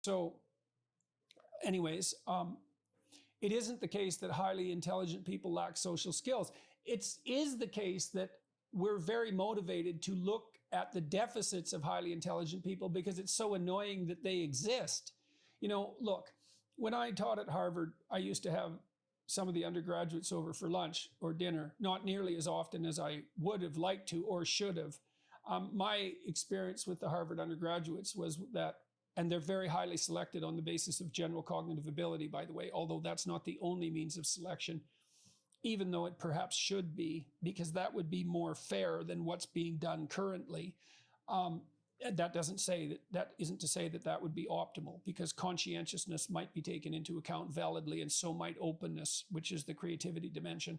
So anyways, it isn't the case that highly intelligent people lack social skills. It is the case that we're very motivated to look at the deficits of highly intelligent people because it's so annoying that they exist. You know, look, when I taught at Harvard, I used to have some of the undergraduates over for lunch or dinner, not nearly as often as I would have liked to or should have. My experience with the Harvard undergraduates was that, and they're very highly selected on the basis of general cognitive ability, by the way, although that's not the only means of selection, even though it perhaps should be, because that would be more fair than what's being done currently. That isn't to say that that would be optimal, because conscientiousness might be taken into account validly, and so might openness, which is the creativity dimension.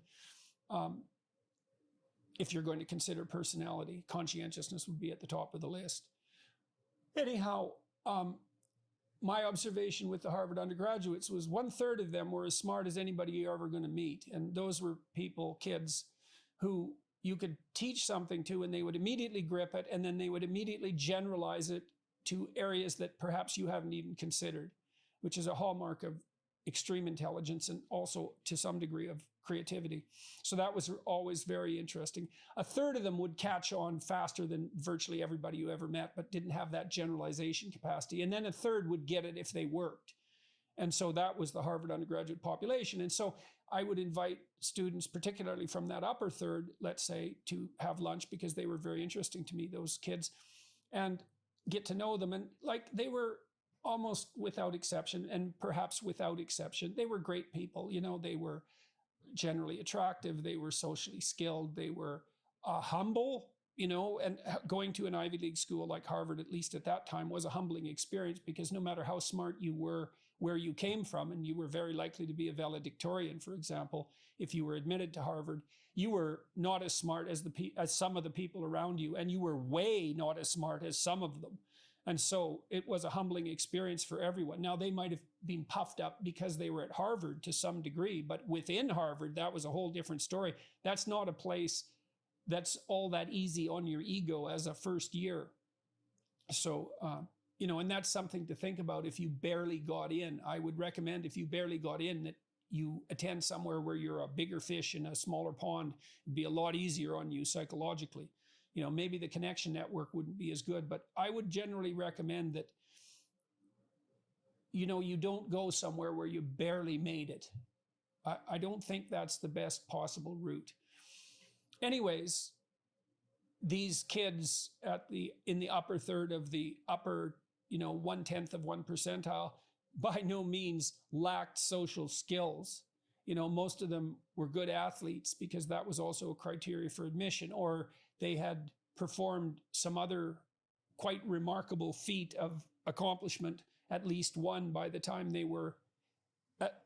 If you're going to consider personality, conscientiousness would be at the top of the list. Anyhow, my observation with the Harvard undergraduates was 1/3 of them were as smart as anybody you're ever going to meet. And those were people, kids, who you could teach something to and they would immediately grip it, and then they would immediately generalize it to areas that perhaps you haven't even considered, which is a hallmark of extreme intelligence and also to some degree of creativity. So that was always very interesting. 1/3 of them would catch on faster than virtually everybody you ever met, but didn't have that generalization capacity. And then 1/3 would get it if they worked. And so that was the Harvard undergraduate population. And so I would invite students, particularly from that upper third, let's say, to have lunch, because they were very interesting to me, those kids, and get to know them. And like, they were almost without exception, and perhaps without exception, they were great people. You know, they were generally attractive, they were socially skilled, they were humble, you know, and going to an Ivy League school like Harvard, at least at that time, was a humbling experience, because no matter how smart you were, where you came from, and you were very likely to be a valedictorian, for example, if you were admitted to Harvard, you were not as smart as some of the people around you, and you were way not as smart as some of them. And so it was a humbling experience for everyone. Now, they might have been puffed up because they were at Harvard to some degree, but within Harvard, that was a whole different story. That's not a place that's all that easy on your ego as a first year. So, you know, and that's something to think about if you barely got in. I would recommend, if you barely got in, that you attend somewhere where you're a bigger fish in a smaller pond. It'd be a lot easier on you psychologically. You know, maybe the connection network wouldn't be as good, but I would generally recommend that, you know, you don't go somewhere where you barely made it. I don't think that's the best possible route. Anyways, these kids in the upper third of the upper, you know, 1/10 of 1 percentile, by no means lacked social skills. You know, most of them were good athletes, because that was also a criteria for admission, or they had performed some other quite remarkable feat of accomplishment, at least one, by the time they were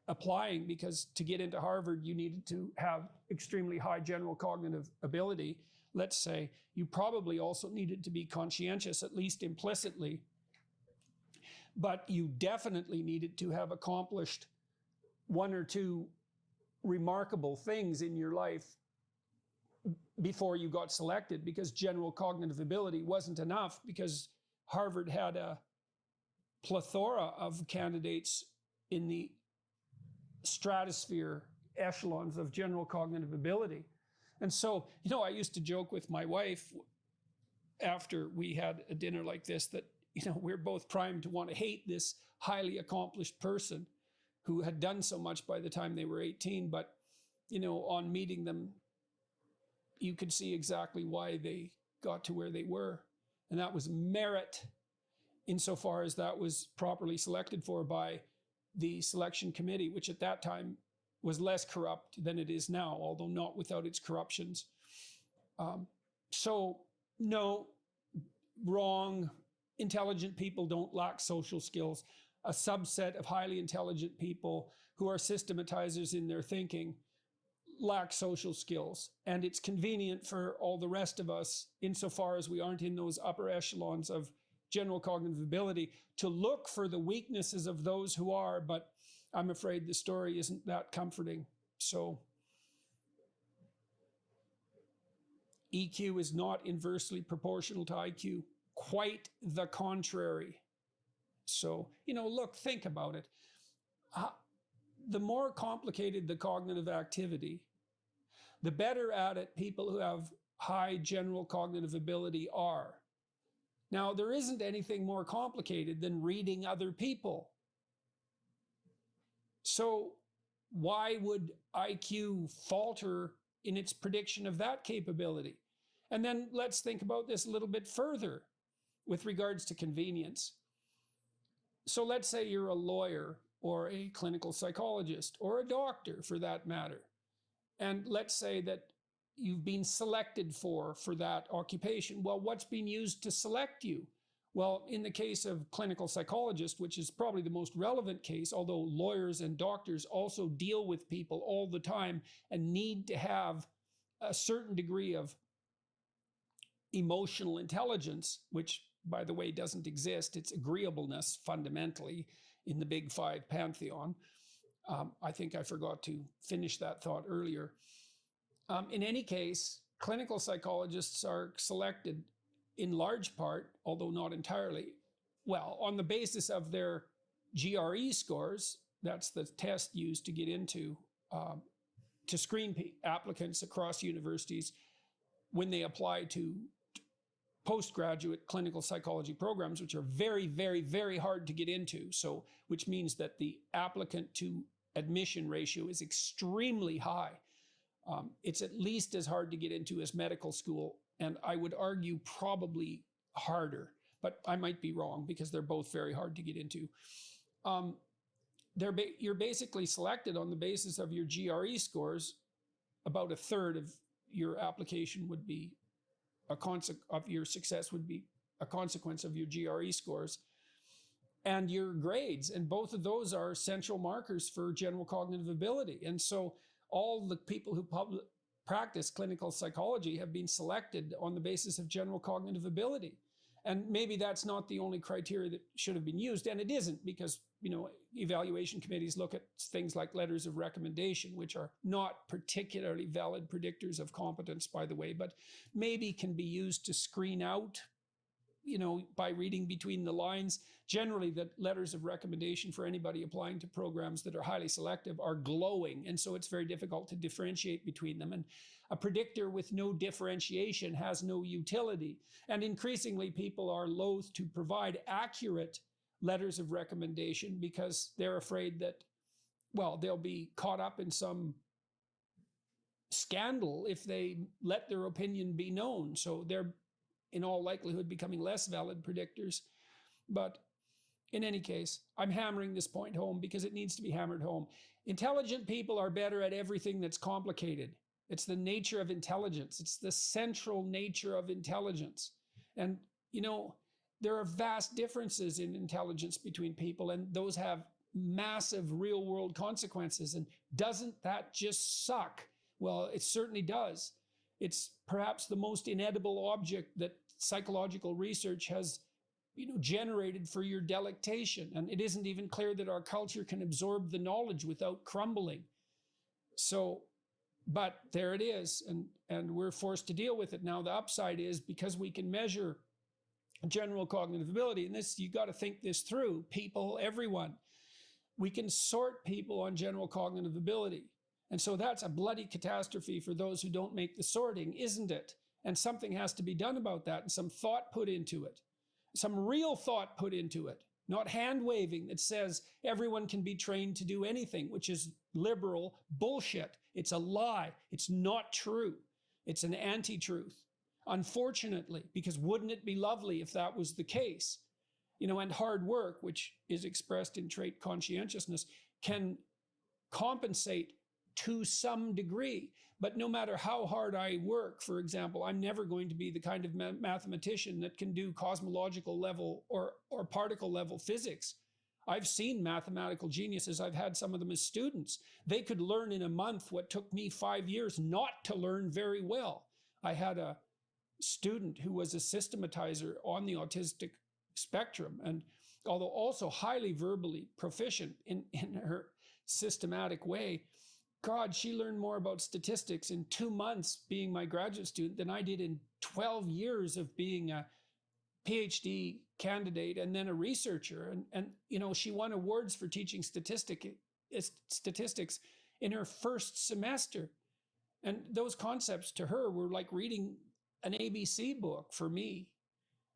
applying, because to get into Harvard, you needed to have extremely high general cognitive ability. Let's say you probably also needed to be conscientious, at least implicitly, but you definitely needed to have accomplished 1 or 2 remarkable things in your life before you got selected, because general cognitive ability wasn't enough, because Harvard had a plethora of candidates in the stratosphere echelons of general cognitive ability. And so, you know, I used to joke with my wife after we had a dinner like this that, you know, we're both primed to want to hate this highly accomplished person who had done so much by the time they were 18. But, you know, on meeting them, you could see exactly why they got to where they were. And that was merit, insofar as that was properly selected for by the selection committee, which at that time was less corrupt than it is now, although not without its corruptions. So, no, wrong. Intelligent people don't lack social skills. A subset of highly intelligent people who are systematizers in their thinking lack social skills. And it's convenient for all the rest of us, insofar as we aren't in those upper echelons of general cognitive ability, to look for the weaknesses of those who are, but I'm afraid the story isn't that comforting. So EQ is not inversely proportional to IQ. Quite the contrary. So, look, think about it. The more complicated the cognitive activity, the better at it people who have high general cognitive ability are. Now, there isn't anything more complicated than reading other people. So why would IQ falter in its prediction of that capability? And then let's think about this a little bit further with regards to convenience. So let's say you're a lawyer or a clinical psychologist or a doctor for that matter. And let's say that you've been selected for that occupation. Well, what's been used to select you? Well, in the case of clinical psychologist, which is probably the most relevant case, although lawyers and doctors also deal with people all the time and need to have a certain degree of emotional intelligence, which, by the way, doesn't exist. It's agreeableness fundamentally in the Big Five pantheon. I think I forgot to finish that thought earlier. In any case, clinical psychologists are selected in large part, although not entirely, well, on the basis of their GRE scores. That's the test used to get into, to screen applicants across universities when they apply to postgraduate clinical psychology programs, which are very, very, very hard to get into. So, which means that the applicant to admission ratio is extremely high. It's at least as hard to get into as medical school, and I would argue probably harder, but I might be wrong because they're both very hard to get into. You're basically selected on the basis of your GRE scores. About a third of your application would be of your success would be a consequence of your GRE scores and your grades. And both of those are central markers for general cognitive ability. And so all the people who practice clinical psychology have been selected on the basis of general cognitive ability. And maybe that's not the only criteria that should have been used. And it isn't, because, evaluation committees look at things like letters of recommendation, which are not particularly valid predictors of competence, by the way, but maybe can be used to screen out, by reading between the lines. Generally, the letters of recommendation for anybody applying to programs that are highly selective are glowing. And so it's very difficult to differentiate between them. And a predictor with no differentiation has no utility. And increasingly, people are loath to provide accurate letters of recommendation because they're afraid that, well, they'll be caught up in some scandal if they let their opinion be known. So they're in all likelihood becoming less valid predictors. But in any case, I'm hammering this point home because it needs to be hammered home. Intelligent people are better at everything that's complicated. It's the nature of intelligence. It's the central nature of intelligence. And, there are vast differences in intelligence between people, and those have massive real world consequences. And doesn't that just suck? Well, it certainly does. It's perhaps the most inedible object that psychological research has, generated for your delectation. And it isn't even clear that our culture can absorb the knowledge without crumbling. So, but there it is, and we're forced to deal with it. Now, the upside is, because we can measure general cognitive ability, and this, you got to think this through, people, everyone, we can sort people on general cognitive ability. And so that's a bloody catastrophe for those who don't make the sorting, isn't it? And something has to be done about that, and some thought put into it, some real thought put into it, not hand waving that says everyone can be trained to do anything, which is liberal bullshit. It's a lie. It's not true. It's an anti-truth, unfortunately, because wouldn't it be lovely if that was the case? And hard work, which is expressed in trait conscientiousness, can compensate to some degree. But no matter how hard I work, for example, I'm never going to be the kind of mathematician that can do cosmological level or particle level physics. I've seen mathematical geniuses. I've had some of them as students. They could learn in a month what took me 5 years not to learn very well. I had a student who was a systematizer on the autistic spectrum, and although also highly verbally proficient in her systematic way, God, she learned more about statistics in 2 months being my graduate student than I did in 12 years of being a PhD candidate and then a researcher. And you know, she won awards for teaching statistics in her first semester. And those concepts to her were like reading an ABC book for me.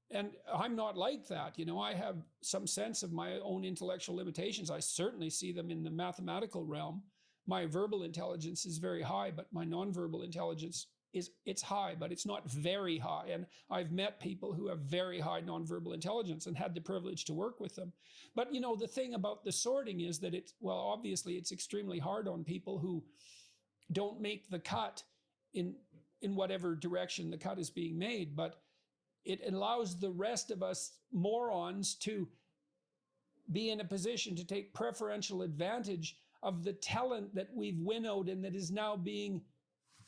And I'm not like that. You know, I have some sense of my own intellectual limitations. I certainly see them in the mathematical realm. My verbal intelligence is very high, but my nonverbal intelligence it's high, but it's not very high. And I've met people who have very high nonverbal intelligence and had the privilege to work with them. But, you know, the thing about the sorting is that obviously it's extremely hard on people who don't make the cut in whatever direction the cut is being made. But it allows the rest of us morons to be in a position to take preferential advantage of the talent that we've winnowed and that is now being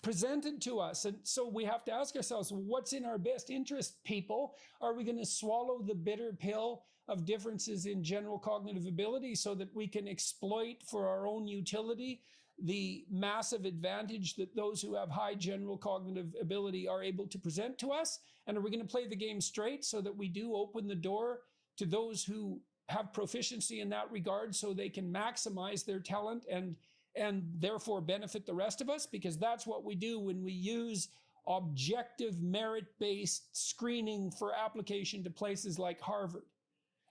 presented to us. And so we have to ask ourselves, what's in our best interest, people? Are we going to swallow the bitter pill of differences in general cognitive ability so that we can exploit for our own utility the massive advantage that those who have high general cognitive ability are able to present to us? And are we going to play the game straight so that we do open the door to those who have proficiency in that regard so they can maximize their talent and therefore benefit the rest of us? Because that's what we do when we use objective merit-based screening for application to places like Harvard.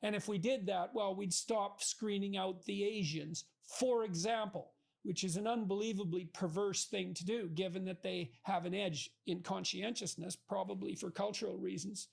And if we did that, well, we'd stop screening out the Asians, for example, which is an unbelievably perverse thing to do, given that they have an edge in conscientiousness, probably for cultural reasons.